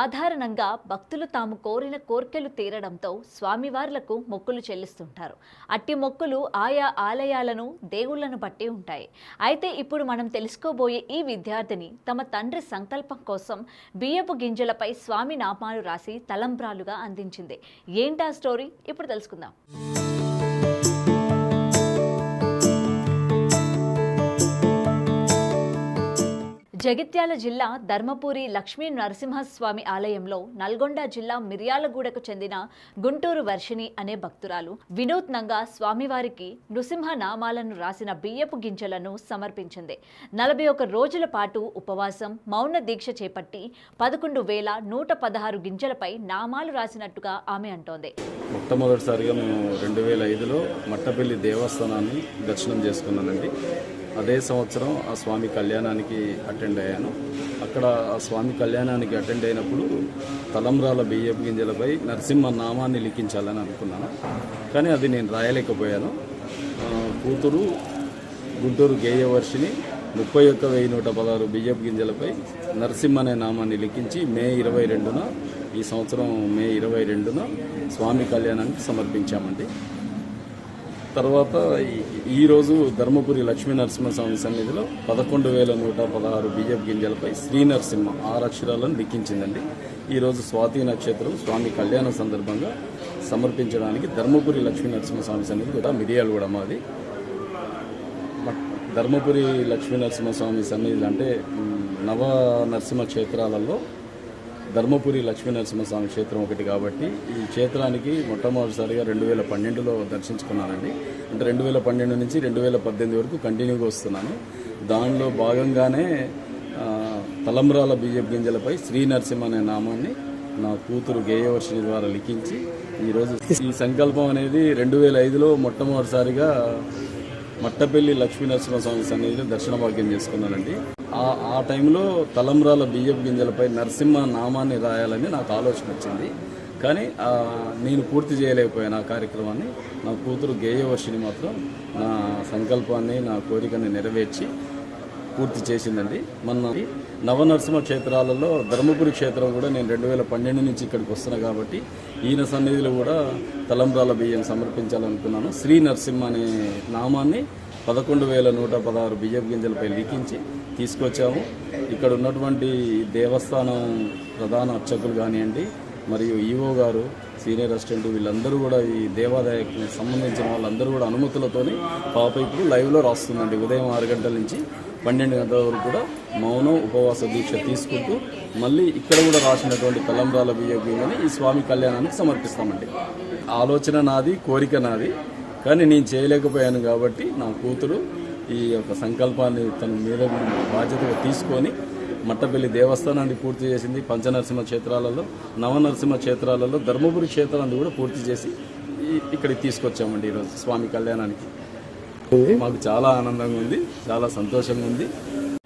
సాధారణంగా భక్తులు తాము కోరిన కోర్కెలు తీరడంతో స్వామివార్లకు మొక్కులు చెల్లిస్తుంటారు. అట్టి మొక్కులు ఆయా ఆలయాలను దేవుళ్లను బట్టి ఉంటాయి. అయితే ఇప్పుడు మనం తెలుసుకోబోయే ఈ విద్యార్థిని తమ తండ్రి సంకల్పం కోసం బియ్యపు గింజలపై స్వామి నామాలు రాసి తలంబ్రాలుగా అందించింది. ఏంటా స్టోరీ ఇప్పుడు తెలుసుకుందాం. జగిత్యాల జిల్లా ధర్మపురి లక్ష్మీ నరసింహస్వామి ఆలయంలో నల్గొండ జిల్లా మిర్యాలగూడకు చెందిన గుంటూరు వర్షిణి అనే భక్తురాలు వినూత్నంగా స్వామివారికి నృసింహ నామాలను రాసిన బియ్యపు గింజలను సమర్పించింది. 41 రోజుల పాటు ఉపవాసం మౌన దీక్ష చేపట్టి 11,116 గింజలపై నామాలు రాసినట్టుగా ఆమె అంటోంది. మొట్టమొదటిసారిగా మేము 2005లో మట్టపల్లి దేవస్థానాన్ని దర్శనం చేసుకున్నానండి. అదే సంవత్సరం ఆ స్వామి కళ్యాణానికి అటెండ్ అయ్యాను. అక్కడ ఆ స్వామి కళ్యాణానికి అటెండ్ అయినప్పుడు తలంబ్రాల బియ్యపు గింజలపై నరసింహ నామాన్ని లిఖించాలని అనుకున్నాను. కానీ అది నేను రాయలేకపోయాను. కూతురు గుంటూరు గేయవర్షిని 31,116 బియ్యపు గింజలపై నరసింహ అనే నామాన్ని లిఖించి మే 22న ఈ సంవత్సరం మే 22న స్వామి కళ్యాణానికి సమర్పించామండి. తర్వాత ఈరోజు ధర్మపురి లక్ష్మీ నరసింహస్వామి సన్నిధిలో 11,116 బియ్యపు గింజలపై శ్రీ నరసింహ 6 అక్షరాలను లిఖించిందండి. ఈరోజు స్వాతి నక్షత్రం స్వామి కళ్యాణం సందర్భంగా సమర్పించడానికి ధర్మపురి లక్ష్మీ నరసింహస్వామి సన్నిధి కూడా మిర్యాలగూడ మాది. ధర్మపురి లక్ష్మీ నరసింహస్వామి సన్నిధి అంటే నవ నరసింహ క్షేత్రాలలో ధర్మపురి లక్ష్మీ నరసింహస్వామి క్షేత్రం ఒకటి కాబట్టి ఈ క్షేత్రానికి మొట్టమొదటిసారిగా 2012లో దర్శించుకున్నానండి. అంటే 2012 నుంచి 2018 వరకు కంటిన్యూగా వస్తున్నాను. దానిలో భాగంగానే తలంబ్రాల బియ్యపు గింజలపై శ్రీ నరసింహ అనే నామాన్ని నా కూతురు గేయవర్షిని ద్వారా లిఖించి ఈరోజు ఈ సంకల్పం అనేది 2005లో మొట్టమొదటిసారిగా మట్టపల్లి లక్ష్మీ నరసింహస్వామి సన్నిధిలో దర్శన భాగ్యం చేసుకున్నానండి. ఆ టైంలో తలంబ్రాల బియ్యపు గింజలపై నరసింహ నామాన్ని రాయాలని నాకు ఆలోచన వచ్చింది. కానీ నేను పూర్తి చేయలేకపోయాను ఆ కార్యక్రమాన్ని. నా కూతురు గేయవర్షిని మాత్రం నా సంకల్పాన్ని నా కోరికని నెరవేర్చి పూర్తి చేసిందండి. మొన్న నవనరసింహ క్షేత్రాలలో ధర్మపురి క్షేత్రం కూడా నేను 2012 నుంచి ఇక్కడికి వస్తున్నా కాబట్టి ఈయన సన్నిధిలో కూడా తలంబ్రాల బియ్యం సమర్పించాలనుకున్నాను. శ్రీ నరసింహ అనే నామాన్ని 11,116 బియ్యపు గింజలపై లిఖించి తీసుకొచ్చాము. ఇక్కడ ఉన్నటువంటి దేవస్థానం ప్రధాన అర్చకులు కానివ్వండి, మరియు ఈవో గారు, సీనియర్ అసిస్టెంట్ వీళ్ళందరూ కూడా ఈ దేవాదాయకు సంబంధించిన వాళ్ళందరూ కూడా అనుమతులతోని పాప ఇప్పుడు లైవ్లో రాస్తుందండి. ఉదయం 6 గంటల నుంచి 12 గంటల వరకు కూడా మౌనం ఉపవాస దీక్ష తీసుకుంటూ మళ్ళీ ఇక్కడ కూడా రాసినటువంటి తలంబ్రాల బియ్యపు గింజని ఈ స్వామి కళ్యాణానికి సమర్పిస్తామండి. ఆలోచన నాది, కోరిక నాది, కానీ నేను చేయలేకపోయాను కాబట్టి నా కూతురు ఈ యొక్క సంకల్పాన్ని తన మీద బాధ్యతగా తీసుకొని మట్టపల్లి దేవస్థానాన్ని పూర్తి చేసింది. పంచనరసింహ క్షేత్రాలలో, నవనరసింహ క్షేత్రాలలో ధర్మపురి క్షేత్రాన్ని కూడా పూర్తి చేసి ఇక్కడికి తీసుకొచ్చామండి ఈరోజు స్వామి కళ్యాణానికి. మాకు చాలా ఆనందంగా ఉంది, చాలా సంతోషంగా ఉంది.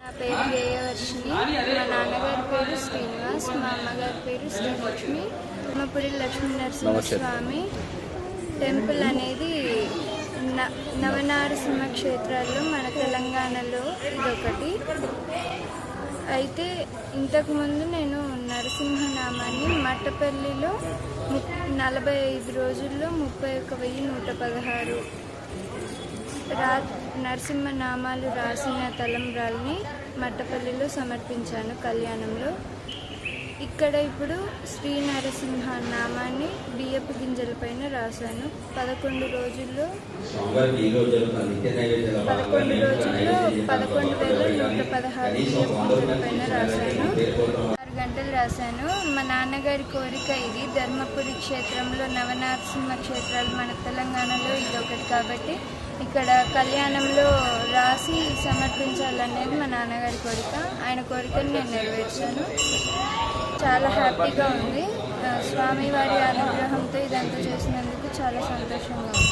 నా పేరు గేయవర్షిని, మా నాన్నగారి పేరు శ్రీనివాస్, మా అమ్మగారి పేరు శ్రీలక్ష్మి. ధర్మపురి లక్ష్మీ నరసింహస్వామి టెంపుల్ అనేది నవనరసింహ క్షేత్రాల్లో మన తెలంగాణలో ఇదొకటి. అయితే ఇంతకుముందు నేను నరసింహనామాన్ని మట్టపల్లిలో 45 రోజుల్లో 31,116 నరసింహ నామాలు రాసిన తలంబ్రాల్ని మట్టపల్లిలో సమర్పించాను కళ్యాణంలో. ఇక్కడ ఇప్పుడు శ్రీ నరసింహ నామాన్ని బియ్యపు గింజలపైన రాశాను. 11 రోజుల్లో 11,116 బియ్యపు గింజలపైన రాశాను. 6 గంటలు రాశాను. మా నాన్నగారి కోరిక ఇది. ధర్మపురి క్షేత్రంలో నవనరసింహ క్షేత్రాలు మన తెలంగాణలో ఇదొకటి కాబట్టి ఇక్కడ కళ్యాణంలో రాసి సమర్పించాలనేది మా నాన్నగారి కోరిక. ఆయన కోరికను నేను నెరవేర్చాను. చాలా హ్యాపీగా ఉంది. స్వామివారి అనుగ్రహంతో ఇదంతా చేసినందుకు చాలా సంతోషంగా ఉంది.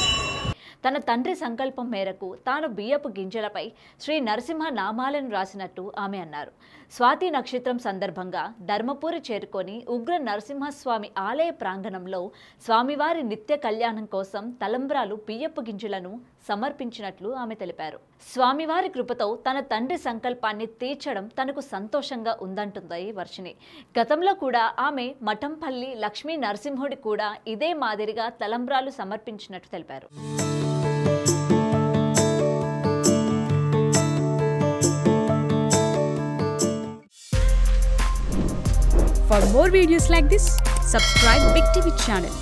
తన తండ్రి సంకల్పం మేరకు తాను బియ్యపు గింజలపై శ్రీ నరసింహ నామాలను రాసినట్టు ఆమె అన్నారు. స్వాతి నక్షత్రం సందర్భంగా ధర్మపురి చేరుకొని ఉగ్ర నరసింహస్వామి ఆలయ ప్రాంగణంలో స్వామివారి నిత్య కళ్యాణం కోసం తలంబ్రాలు బియ్యపు గింజలను సమర్పించినట్లు ఆమె తెలిపారు. స్వామివారి కృపతో తన తండ్రి సంకల్పాన్ని తీర్చడం తనకు సంతోషంగా ఉందంటుంది వర్షిణి. గతంలో కూడా ఆమె మఠంపల్లి లక్ష్మీ నరసింహుడి కూడా ఇదే మాదిరిగా తలంబ్రాలు సమర్పించినట్టు తెలిపారు. For more videos like this, subscribe Big TV channel.